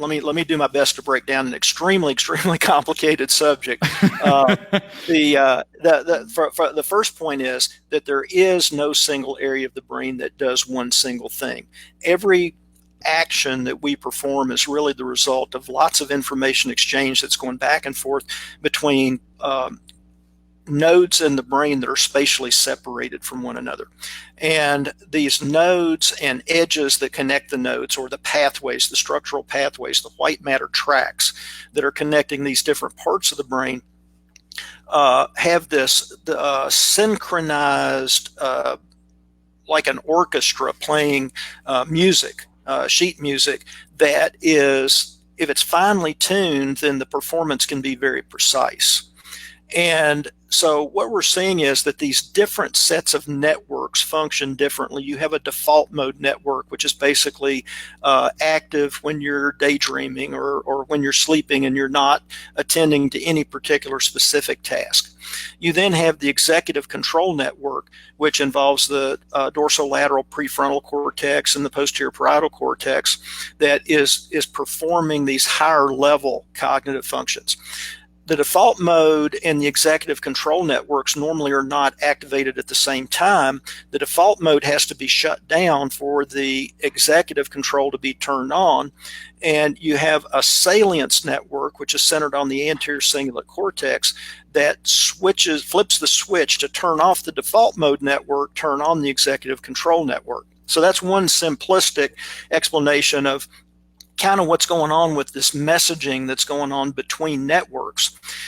let me do my best to break down an extremely complicated subject. The first point is that there is no single area of the brain that does one single thing. Every action that we perform is really the result of lots of information exchange that's going back and forth between nodes in the brain that are spatially separated from one another. And these nodes and edges that connect the nodes, or the pathways, the structural pathways, the white matter tracks that are connecting these different parts of the brain, have this synchronized, like an orchestra playing music, sheet music, that is, if it's finely tuned, then the performance can be very precise. And so what we're seeing is that these different sets of networks function differently. You have a default mode network, which is basically active when you're daydreaming or when you're sleeping and you're not attending to any particular specific task. You then have the executive control network, which involves the dorsolateral prefrontal cortex and the posterior parietal cortex, that is performing these higher level cognitive functions. The default mode and the executive control networks normally are not activated at the same time. The default mode has to be shut down for the executive control to be turned on. And you have a salience network, which is centered on the anterior cingulate cortex, that flips the switch to turn off the default mode network, turn on the executive control network. So that's one simplistic explanation of kind of what's going on with this messaging that's going on between networks.